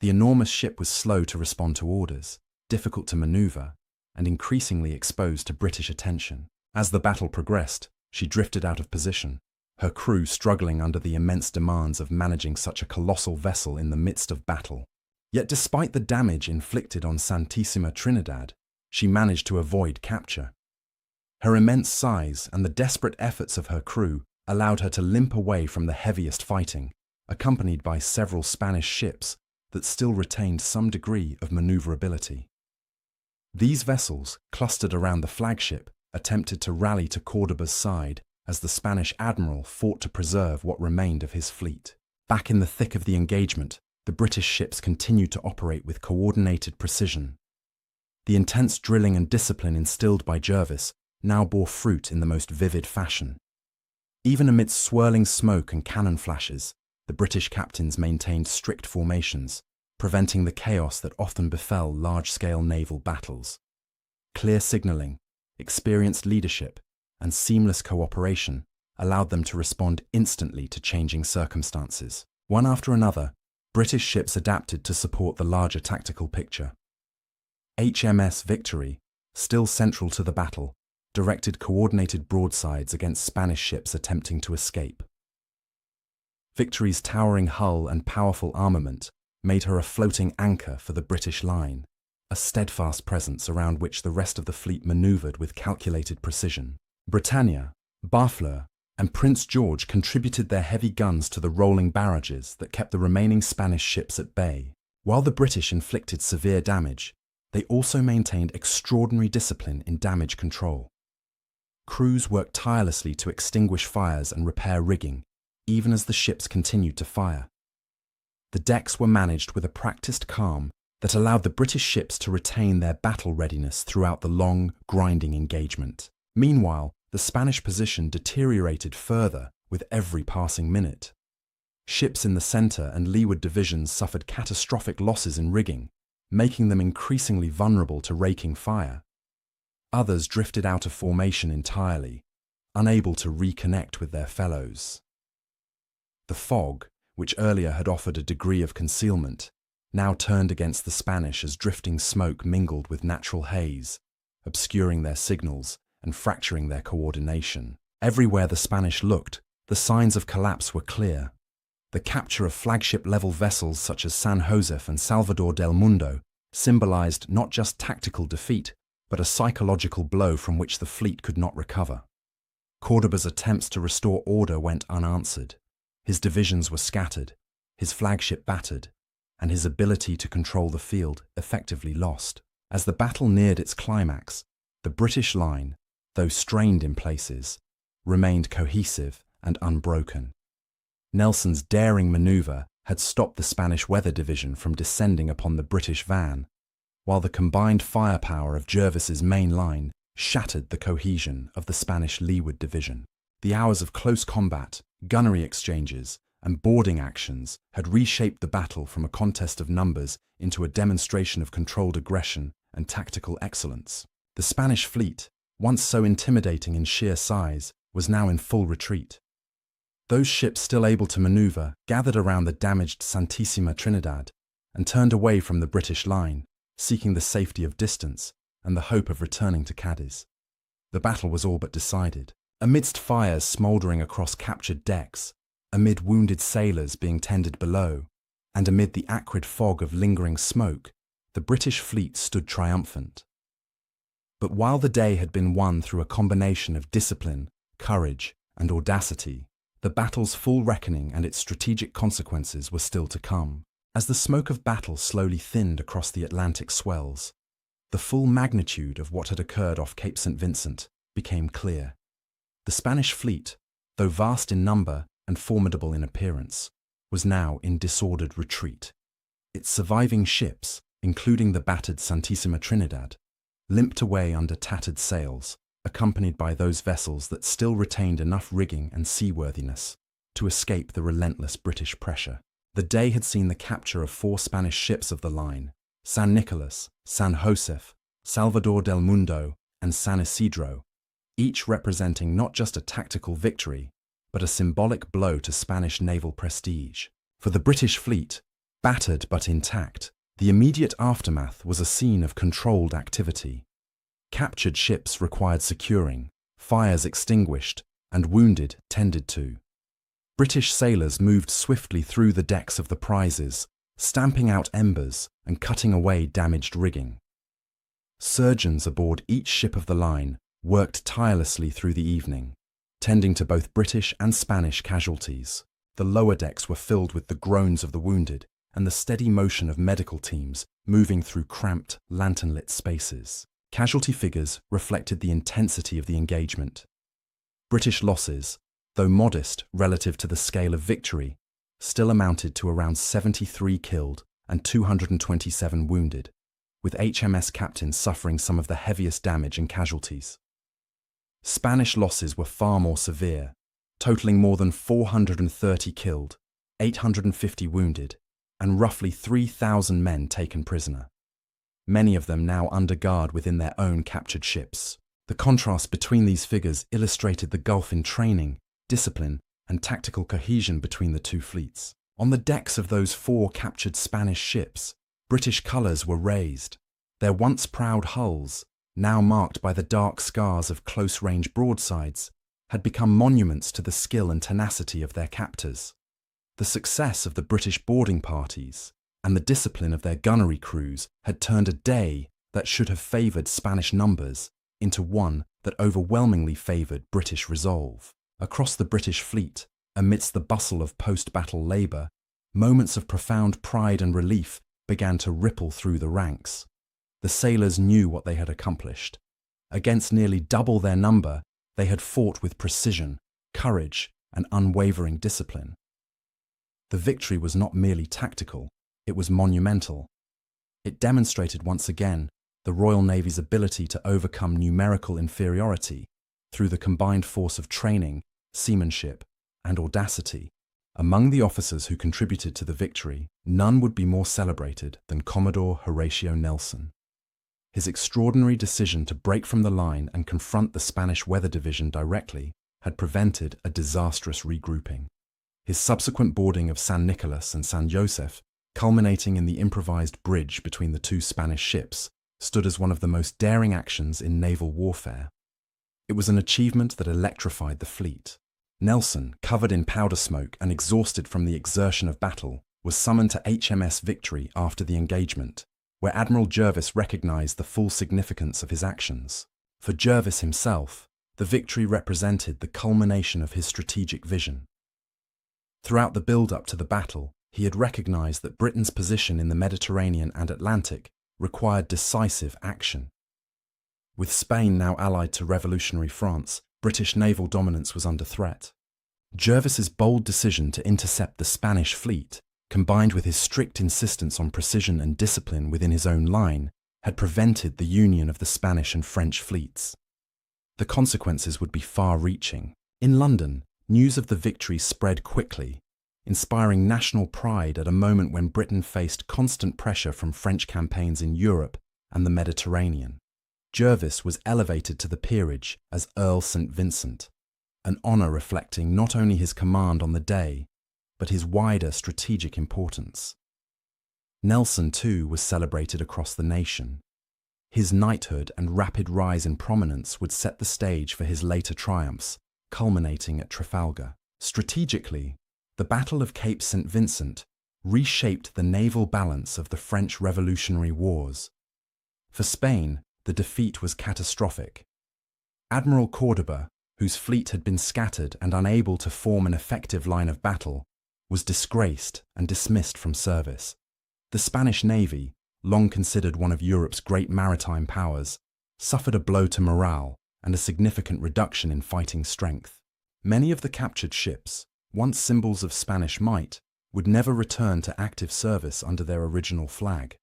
The enormous ship was slow to respond to orders, difficult to maneuver, and increasingly exposed to British attention. As the battle progressed, she drifted out of position, her crew struggling under the immense demands of managing such a colossal vessel in the midst of battle. Yet despite the damage inflicted on Santísima Trinidad, she managed to avoid capture. Her immense size and the desperate efforts of her crew allowed her to limp away from the heaviest fighting, accompanied by several Spanish ships that still retained some degree of maneuverability. These vessels, clustered around the flagship, attempted to rally to Córdoba's side as the Spanish admiral fought to preserve what remained of his fleet. Back in the thick of the engagement, the British ships continued to operate with coordinated precision. The intense drilling and discipline instilled by Jervis now bore fruit in the most vivid fashion. Even amidst swirling smoke and cannon flashes, the British captains maintained strict formations, preventing the chaos that often befell large-scale naval battles. Clear signalling, experienced leadership, and seamless cooperation allowed them to respond instantly to changing circumstances. One after another, British ships adapted to support the larger tactical picture. HMS Victory, still central to the battle, directed coordinated broadsides against Spanish ships attempting to escape. Victory's towering hull and powerful armament made her a floating anchor for the British line, a steadfast presence around which the rest of the fleet manoeuvred with calculated precision. Britannia, Barfleur, and Prince George contributed their heavy guns to the rolling barrages that kept the remaining Spanish ships at bay. While the British inflicted severe damage, they also maintained extraordinary discipline in damage control. Crews worked tirelessly to extinguish fires and repair rigging, even as the ships continued to fire. The decks were managed with a practiced calm that allowed the British ships to retain their battle readiness throughout the long, grinding engagement. Meanwhile, the Spanish position deteriorated further with every passing minute. Ships in the centre and leeward divisions suffered catastrophic losses in rigging, making them increasingly vulnerable to raking fire. Others drifted out of formation entirely, unable to reconnect with their fellows. The fog, which earlier had offered a degree of concealment, now turned against the Spanish as drifting smoke mingled with natural haze, obscuring their signals and fracturing their coordination. Everywhere the Spanish looked, the signs of collapse were clear. The capture of flagship-level vessels such as San Josef and Salvador del Mundo symbolized not just tactical defeat, but a psychological blow from which the fleet could not recover. Cordoba's attempts to restore order went unanswered. His divisions were scattered, his flagship battered, and his ability to control the field effectively lost. As the battle neared its climax, the British line, though strained in places, remained cohesive and unbroken. Nelson's daring maneuver had stopped the Spanish Weather Division from descending upon the British van, while the combined firepower of Jervis's main line shattered the cohesion of the Spanish Leeward Division. The hours of close combat, gunnery exchanges, and boarding actions had reshaped the battle from a contest of numbers into a demonstration of controlled aggression and tactical excellence. The Spanish fleet, once so intimidating in sheer size, was now in full retreat. Those ships still able to maneuver gathered around the damaged Santísima Trinidad and turned away from the British line, seeking the safety of distance and the hope of returning to Cadiz. The battle was all but decided. Amidst fires smouldering across captured decks, amid wounded sailors being tended below, and amid the acrid fog of lingering smoke, the British fleet stood triumphant. But while the day had been won through a combination of discipline, courage, and audacity, the battle's full reckoning and its strategic consequences were still to come. As the smoke of battle slowly thinned across the Atlantic swells, the full magnitude of what had occurred off Cape St. Vincent became clear. The Spanish fleet, though vast in number and formidable in appearance, was now in disordered retreat. Its surviving ships, including the battered Santísima Trinidad, limped away under tattered sails, accompanied by those vessels that still retained enough rigging and seaworthiness to escape the relentless British pressure. The day had seen the capture of 4 Spanish ships of the line: San Nicolas, San Josef, Salvador del Mundo, and San Isidro, each representing not just a tactical victory, but a symbolic blow to Spanish naval prestige. For the British fleet, battered but intact, the immediate aftermath was a scene of controlled activity. Captured ships required securing, fires extinguished, and wounded tended to. British sailors moved swiftly through the decks of the prizes, stamping out embers and cutting away damaged rigging. Surgeons aboard each ship of the line worked tirelessly through the evening, tending to both British and Spanish casualties. The lower decks were filled with the groans of the wounded and the steady motion of medical teams moving through cramped, lantern-lit spaces. Casualty figures reflected the intensity of the engagement. British losses, though modest relative to the scale of victory, still amounted to around 73 killed and 227 wounded, with HMS captains suffering some of the heaviest damage and casualties. Spanish losses were far more severe, totaling more than 430 killed, 850 wounded, and roughly 3,000 men taken prisoner, many of them now under guard within their own captured ships. The contrast between these figures illustrated the gulf in training, discipline, and tactical cohesion between the two fleets. On the decks of those 4 captured Spanish ships, British colours were raised. Their once proud hulls, now marked by the dark scars of close-range broadsides, had become monuments to the skill and tenacity of their captors. The success of the British boarding parties and the discipline of their gunnery crews had turned a day that should have favoured Spanish numbers into one that overwhelmingly favoured British resolve. Across the British fleet, amidst the bustle of post-battle labour, moments of profound pride and relief began to ripple through the ranks. The sailors knew what they had accomplished. Against nearly double their number, they had fought with precision, courage, and unwavering discipline. The victory was not merely tactical, it was monumental. It demonstrated once again the Royal Navy's ability to overcome numerical inferiority through the combined force of training, seamanship, and audacity. Among the officers who contributed to the victory, none would be more celebrated than Commodore Horatio Nelson. His extraordinary decision to break from the line and confront the Spanish Weather Division directly had prevented a disastrous regrouping. His subsequent boarding of San Nicolas and San Josef, culminating in the improvised bridge between the 2 Spanish ships, stood as one of the most daring actions in naval warfare. It was an achievement that electrified the fleet. Nelson, covered in powder smoke and exhausted from the exertion of battle, was summoned to HMS Victory after the engagement, where Admiral Jervis recognized the full significance of his actions. For Jervis himself, The victory represented the culmination of his strategic vision. Throughout the build-up to the battle, he had recognized that Britain's position in the Mediterranean and Atlantic required decisive action. With Spain now allied to revolutionary France, British naval dominance was under threat. Jervis's bold decision to intercept the Spanish fleet, combined with his strict insistence on precision and discipline within his own line, had prevented the union of the Spanish and French fleets. The consequences would be far-reaching. In London, news of the victory spread quickly, inspiring national pride at a moment when Britain faced constant pressure from French campaigns in Europe and the Mediterranean. Jervis was elevated to the peerage as Earl St. Vincent, an honour reflecting not only his command on the day, but his wider strategic importance. Nelson, too, was celebrated across the nation. His knighthood and rapid rise in prominence would set the stage for his later triumphs, culminating at Trafalgar. Strategically, the Battle of Cape St. Vincent reshaped the naval balance of the French Revolutionary Wars. For Spain, the defeat was catastrophic. Admiral Cordoba, whose fleet had been scattered and unable to form an effective line of battle, was disgraced and dismissed from service. The Spanish Navy, long considered one of Europe's great maritime powers, suffered a blow to morale and a significant reduction in fighting strength. Many of the captured ships, once symbols of Spanish might, would never return to active service under their original flag.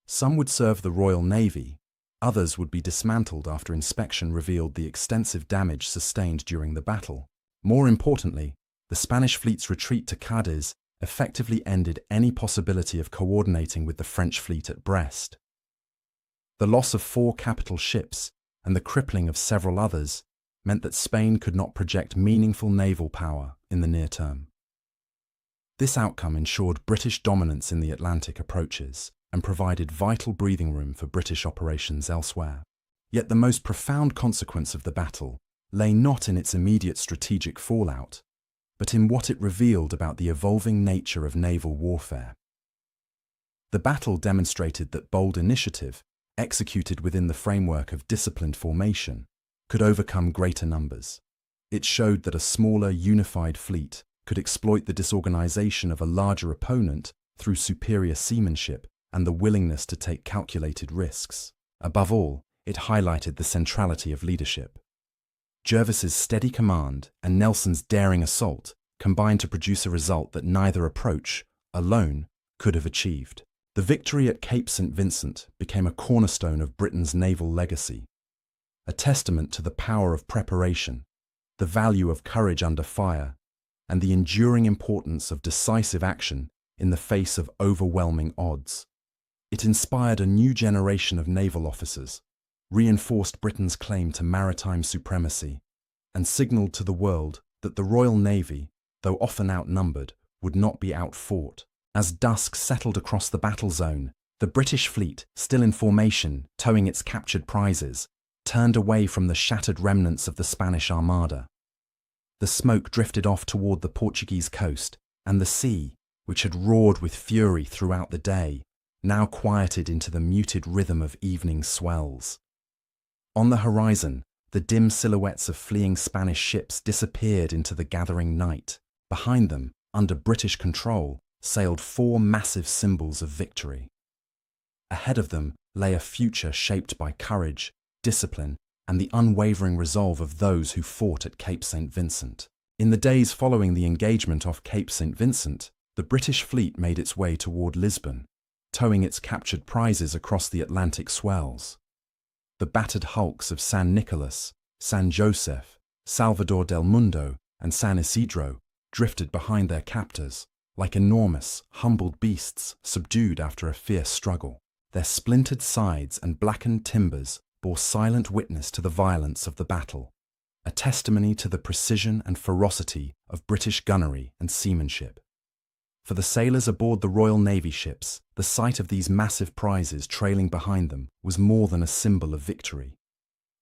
Some would serve the Royal Navy, others would be dismantled after inspection revealed the extensive damage sustained during the battle. More importantly, the Spanish fleet's retreat to Cadiz effectively ended any possibility of coordinating with the French fleet at Brest. The loss of 4 capital ships and the crippling of several others meant that Spain could not project meaningful naval power in the near term. This outcome ensured British dominance in the Atlantic approaches and provided vital breathing room for British operations elsewhere. Yet the most profound consequence of the battle lay not in its immediate strategic fallout, but in what it revealed about the evolving nature of naval warfare. The battle demonstrated that bold initiative, executed within the framework of disciplined formation, could overcome greater numbers. It showed that a smaller, unified fleet could exploit the disorganization of a larger opponent through superior seamanship and the willingness to take calculated risks. Above all, it highlighted the centrality of leadership. Jervis's steady command and Nelson's daring assault combined to produce a result that neither approach, alone, could have achieved. The victory at Cape St. Vincent became a cornerstone of Britain's naval legacy, a testament to the power of preparation, the value of courage under fire, and the enduring importance of decisive action in the face of overwhelming odds. It inspired a new generation of naval officers, reinforced Britain's claim to maritime supremacy, and signalled to the world that the Royal Navy, though often outnumbered, would not be outfought. As dusk settled across the battle zone, the British fleet, still in formation, towing its captured prizes, turned away from the shattered remnants of the Spanish Armada. The smoke drifted off toward the Portuguese coast, and the sea, which had roared with fury throughout the day, now quieted into the muted rhythm of evening swells. On the horizon, the dim silhouettes of fleeing Spanish ships disappeared into the gathering night. Behind them, under British control, sailed 4 massive symbols of victory. Ahead of them lay a future shaped by courage, discipline, and the unwavering resolve of those who fought at Cape St. Vincent. In the days following the engagement off Cape St. Vincent, the British fleet made its way toward Lisbon, towing its captured prizes across the Atlantic swells. The battered hulks of San Nicolas, San Josef, Salvador del Mundo, and San Isidro drifted behind their captors, like enormous, humbled beasts subdued after a fierce struggle. Their splintered sides and blackened timbers bore silent witness to the violence of the battle, a testimony to the precision and ferocity of British gunnery and seamanship. For the sailors aboard the Royal Navy ships, the sight of these massive prizes trailing behind them was more than a symbol of victory.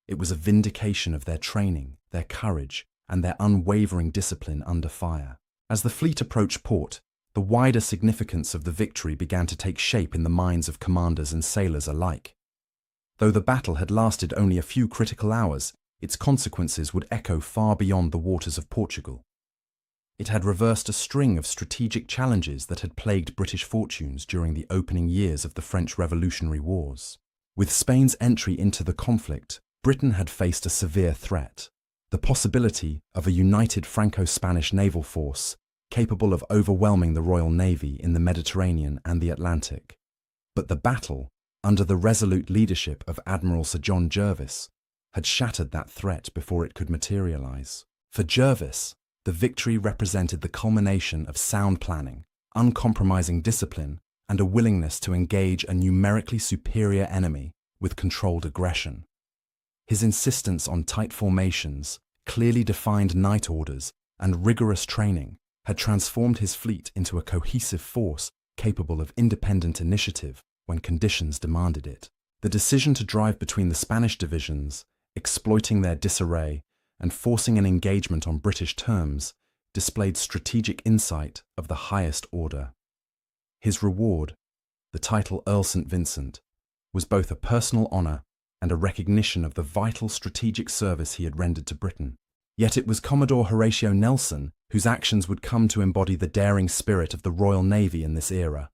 It was a vindication of their training, their courage, and their unwavering discipline under fire. As the fleet approached port, the wider significance of the victory began to take shape in the minds of commanders and sailors alike. Though the battle had lasted only a few critical hours, its consequences would echo far beyond the waters of Portugal. It had reversed a string of strategic challenges that had plagued British fortunes during the opening years of the French Revolutionary Wars. With Spain's entry into the conflict, Britain had faced a severe threat: the possibility of a united Franco-Spanish naval force capable of overwhelming the Royal Navy in the Mediterranean and the Atlantic. But the battle, under the resolute leadership of Admiral Sir John Jervis, had shattered that threat before it could materialize. For Jervis, the victory represented the culmination of sound planning, uncompromising discipline, and a willingness to engage a numerically superior enemy with controlled aggression. His insistence on tight formations, clearly defined night orders, and rigorous training had transformed his fleet into a cohesive force capable of independent initiative when conditions demanded it. The decision to drive between the Spanish divisions, exploiting their disarray and forcing an engagement on British terms, displayed strategic insight of the highest order. His reward, the title Earl St. Vincent, was both a personal honour and a recognition of the vital strategic service he had rendered to Britain. Yet it was Commodore Horatio Nelson whose actions would come to embody the daring spirit of the Royal Navy in this era.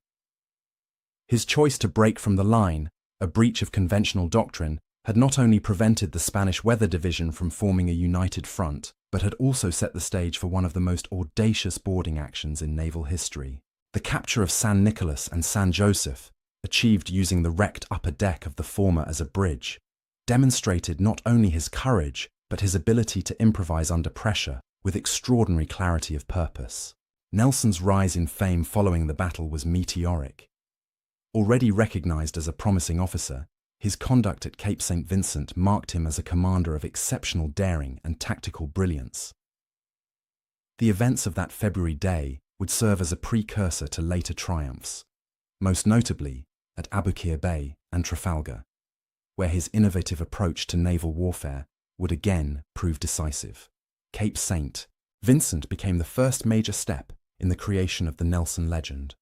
His choice to break from the line, a breach of conventional doctrine, had not only prevented the Spanish Weather Division from forming a united front, but had also set the stage for one of the most audacious boarding actions in naval history. The capture of San Nicolas and San Joseph, achieved using the wrecked upper deck of the former as a bridge, demonstrated not only his courage, but his ability to improvise under pressure with extraordinary clarity of purpose. Nelson's rise in fame following the battle was meteoric. Already recognized as a promising officer, his conduct at Cape St. Vincent marked him as a commander of exceptional daring and tactical brilliance. The events of that February day would serve as a precursor to later triumphs, most notably at Aboukir Bay and Trafalgar, where his innovative approach to naval warfare would again prove decisive. Cape St. Vincent became the first major step in the creation of the Nelson legend,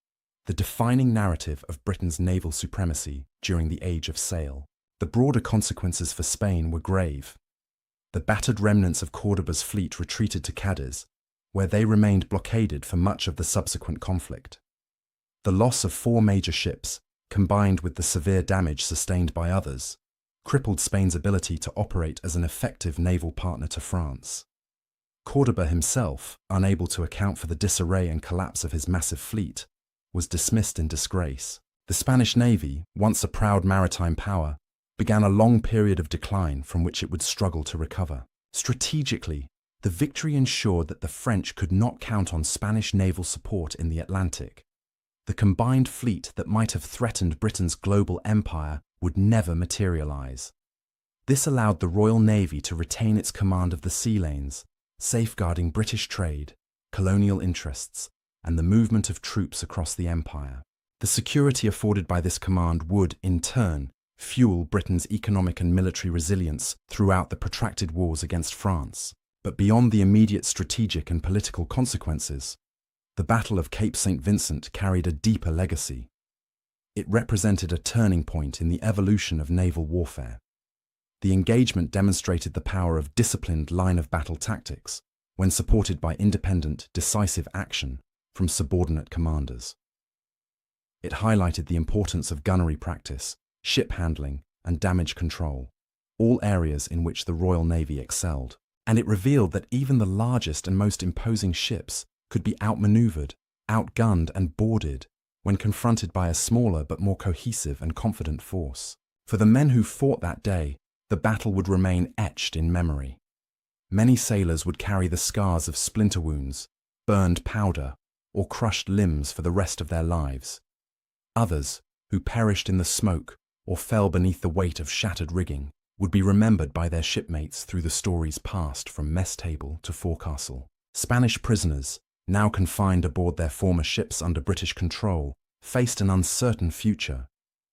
the defining narrative of Britain's naval supremacy during the Age of Sail. The broader consequences for Spain were grave. The battered remnants of Cordoba's fleet retreated to Cadiz, where they remained blockaded for much of the subsequent conflict. The loss of 4 major ships, combined with the severe damage sustained by others, crippled Spain's ability to operate as an effective naval partner to France. Cordoba himself, unable to account for the disarray and collapse of his massive fleet, was dismissed in disgrace. The Spanish Navy, once a proud maritime power, began a long period of decline from which it would struggle to recover. Strategically, the victory ensured that the French could not count on Spanish naval support in the Atlantic. The combined fleet that might have threatened Britain's global empire would never materialize. This allowed the Royal Navy to retain its command of the sea lanes, safeguarding British trade, colonial interests, and the movement of troops across the empire. The security afforded by this command would, in turn, fuel Britain's economic and military resilience throughout the protracted wars against France. But beyond the immediate strategic and political consequences, the Battle of Cape St. Vincent carried a deeper legacy. It represented a turning point in the evolution of naval warfare. The engagement demonstrated the power of disciplined line-of-battle tactics when supported by independent, decisive action from subordinate commanders. It highlighted the importance of gunnery practice, ship handling, and damage control, all areas in which the Royal Navy excelled. And it revealed that even the largest and most imposing ships could be outmaneuvered, outgunned, and boarded when confronted by a smaller but more cohesive and confident force. For the men who fought that day, the battle would remain etched in memory. Many sailors would carry the scars of splinter wounds, burned powder, or crushed limbs for the rest of their lives. Others, who perished in the smoke or fell beneath the weight of shattered rigging, would be remembered by their shipmates through the stories passed from mess table to forecastle. Spanish prisoners, now confined aboard their former ships under British control, faced an uncertain future,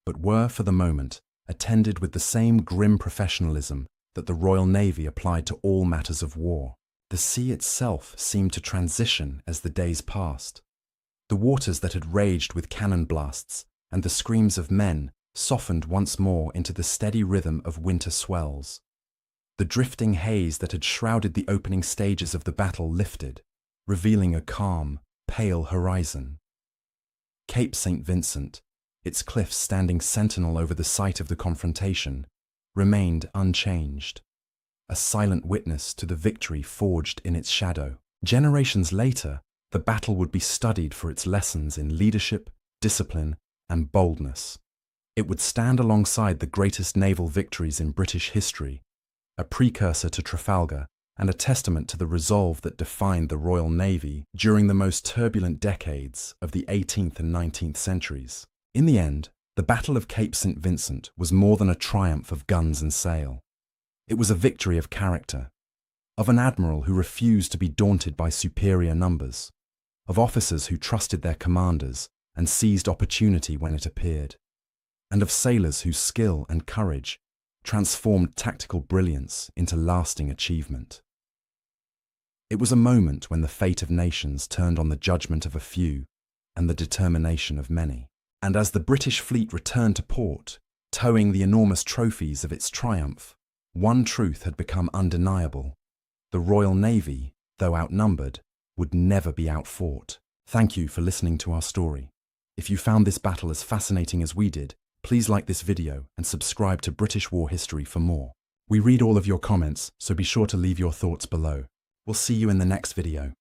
but were, for the moment, attended with the same grim professionalism that the Royal Navy applied to all matters of war. The sea itself seemed to transition as the days passed. The waters that had raged with cannon blasts and the screams of men softened once more into the steady rhythm of winter swells. The drifting haze that had shrouded the opening stages of the battle lifted, revealing a calm, pale horizon. Cape St. Vincent, its cliffs standing sentinel over the site of the confrontation, remained unchanged, a silent witness to the victory forged in its shadow. Generations later, the battle would be studied for its lessons in leadership, discipline, and boldness. It would stand alongside the greatest naval victories in British history, a precursor to Trafalgar and a testament to the resolve that defined the Royal Navy during the most turbulent decades of the 18th and 19th centuries. In the end, the Battle of Cape St. Vincent was more than a triumph of guns and sail. It was a victory of character, of an admiral who refused to be daunted by superior numbers, of officers who trusted their commanders and seized opportunity when it appeared, and of sailors whose skill and courage transformed tactical brilliance into lasting achievement. It was a moment when the fate of nations turned on the judgment of a few and the determination of many. And as the British fleet returned to port, towing the enormous trophies of its triumph, one truth had become undeniable. The Royal Navy, though outnumbered, would never be outfought. Thank you for listening to our story. If you found this battle as fascinating as we did, please like this video and subscribe to British War History for more. We read all of your comments, so be sure to leave your thoughts below. We'll see you in the next video.